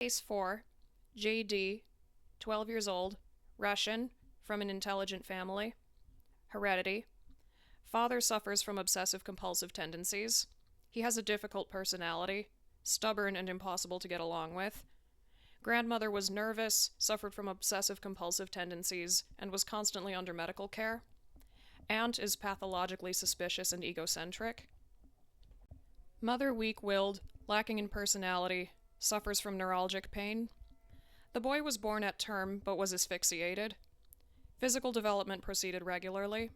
Case 4, JD, 12 years old, Russian, from an intelligent family. Heredity. Father suffers from obsessive-compulsive tendencies. He has a difficult personality, stubborn and impossible to get along with. Grandmother was nervous, suffered from obsessive-compulsive tendencies, and was constantly under medical care. Aunt is pathologically suspicious and egocentric. Mother weak-willed, lacking in personality, suffers from neuralgic pain. The boy was born at term but was asphyxiated. Physical development proceeded regularly.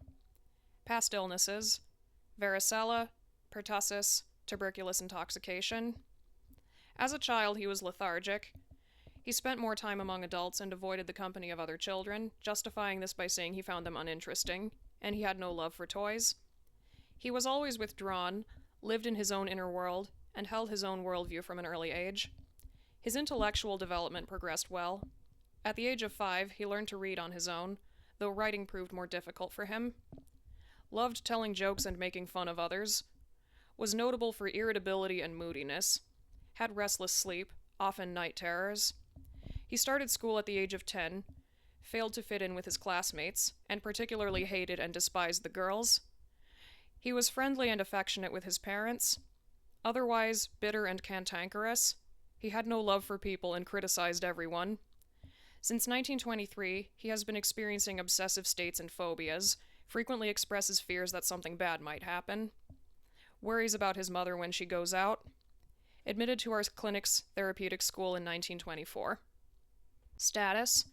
Past illnesses: varicella, pertussis, tuberculous intoxication. As a child, he was lethargic. He spent more time among adults and avoided the company of other children, justifying this by saying he found them uninteresting, and he had no love for toys. He was always withdrawn, lived in his own inner world, and held his own worldview from an early age. His intellectual development progressed well. At the age of 5, he learned to read on his own, though writing proved more difficult for him. Loved telling jokes and making fun of others. Was notable for irritability and moodiness. Had restless sleep, often night terrors. He started school at the age of 10, failed to fit in with his classmates, and particularly hated and despised the girls. He was friendly and affectionate with his parents. Otherwise, bitter and cantankerous. He had no love for people and criticized everyone. Since 1923, he has been experiencing obsessive states and phobias, frequently expresses fears that something bad might happen. Worries about his mother when she goes out. Admitted to our clinic's therapeutic school in 1924. Status: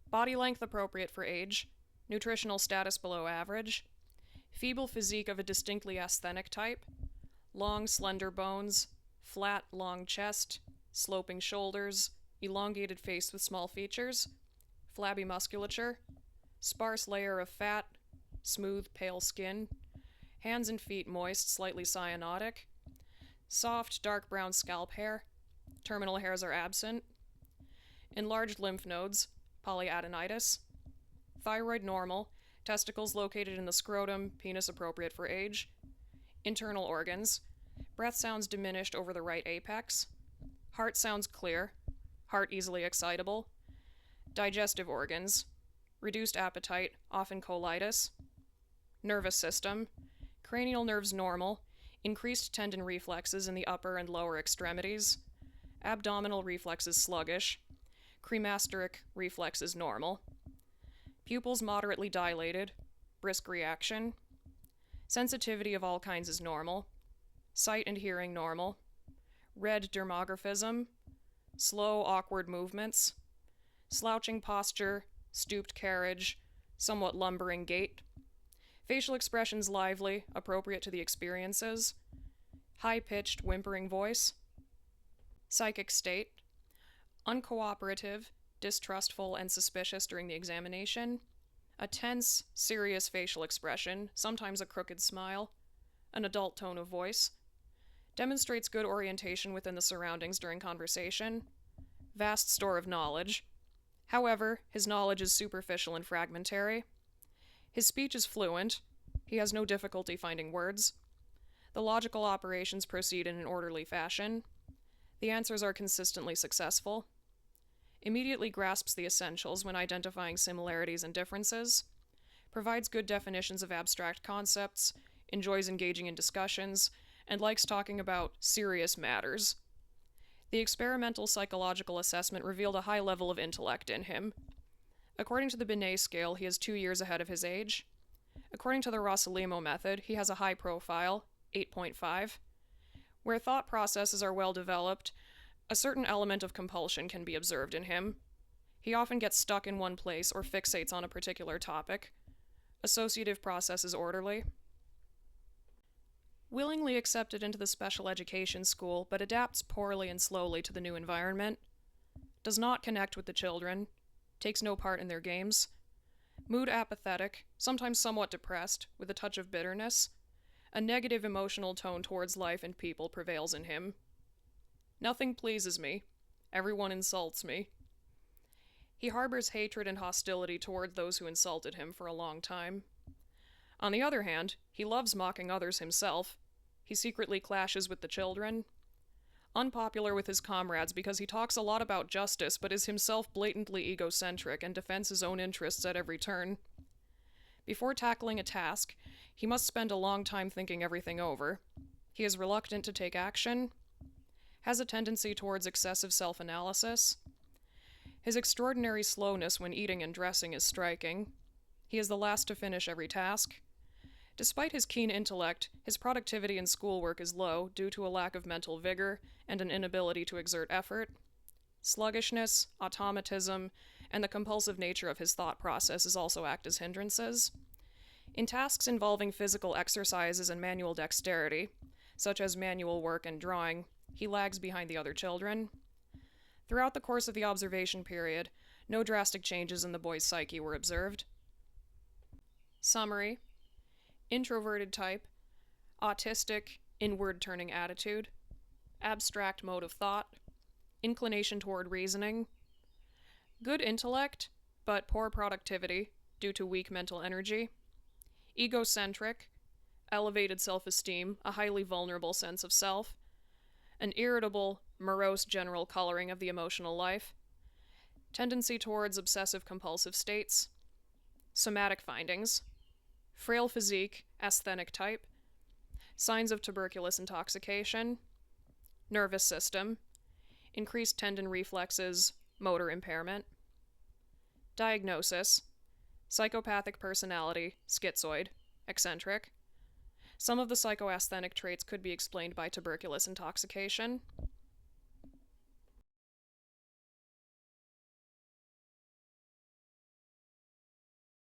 body length appropriate for age, nutritional status below average, feeble physique of a distinctly asthenic type, long, slender bones, flat, long chest, sloping shoulders, elongated face with small features, flabby musculature, sparse layer of fat, smooth, pale skin, hands and feet moist, slightly cyanotic, soft, dark brown scalp hair, terminal hairs are absent, enlarged lymph nodes, polyadenitis, thyroid normal, testicles located in the scrotum, penis appropriate for age, internal organs, breath sounds diminished over the right apex, heart sounds clear, heart easily excitable, digestive organs, reduced appetite, often colitis, nervous system, cranial nerves normal, increased tendon reflexes in the upper and lower extremities, abdominal reflexes sluggish, cremasteric reflexes normal, pupils moderately dilated, brisk reaction, sensitivity of all kinds is normal, sight and hearing normal, red dermographism, slow, awkward movements, slouching posture, stooped carriage, somewhat lumbering gait, facial expressions lively, appropriate to the experiences, high-pitched, whimpering voice, psychic state, uncooperative, distrustful, and suspicious during the examination, a tense, serious facial expression, sometimes a crooked smile, an adult tone of voice, demonstrates good orientation within the surroundings during conversation, vast store of knowledge. However, his knowledge is superficial and fragmentary. His speech is fluent. He has no difficulty finding words. The logical operations proceed in an orderly fashion. The answers are consistently successful. Immediately grasps the essentials when identifying similarities and differences. Provides good definitions of abstract concepts. Enjoys engaging in discussions. And likes talking about serious matters. The experimental psychological assessment revealed a high level of intellect in him. According to the Binet scale, he is 2 years ahead of his age. According to the Rossolimo method, he has a high profile, 8.5. Where thought processes are well developed, a certain element of compulsion can be observed in him. He often gets stuck in one place or fixates on a particular topic. Associative process is orderly. Willingly accepted into the special education school, but adapts poorly and slowly to the new environment. Does not connect with the children. Takes no part in their games. Mood apathetic, sometimes somewhat depressed, with a touch of bitterness. A negative emotional tone towards life and people prevails in him. Nothing pleases me. Everyone insults me. He harbors hatred and hostility toward those who insulted him for a long time. On the other hand, he loves mocking others himself. He secretly clashes with the children. Unpopular with his comrades because he talks a lot about justice but is himself blatantly egocentric and defends his own interests at every turn. Before tackling a task, he must spend a long time thinking everything over. He is reluctant to take action, has a tendency towards excessive self-analysis. His extraordinary slowness when eating and dressing is striking. He is the last to finish every task. Despite his keen intellect, his productivity in schoolwork is low due to a lack of mental vigor and an inability to exert effort. Sluggishness, automatism, and the compulsive nature of his thought processes also act as hindrances. In tasks involving physical exercises and manual dexterity, such as manual work and drawing, he lags behind the other children. Throughout the course of the observation period, no drastic changes in the boy's psyche were observed. Summary: introverted type, autistic, inward-turning attitude, abstract mode of thought, inclination toward reasoning, good intellect, but poor productivity due to weak mental energy, egocentric, elevated self-esteem, a highly vulnerable sense of self, an irritable, morose general coloring of the emotional life, tendency towards obsessive-compulsive states, somatic findings, frail physique, asthenic type, signs of tuberculous intoxication, nervous system, increased tendon reflexes, motor impairment. Diagnosis: psychopathic personality, schizoid, eccentric. Some of the psychoasthenic traits could be explained by tuberculous intoxication.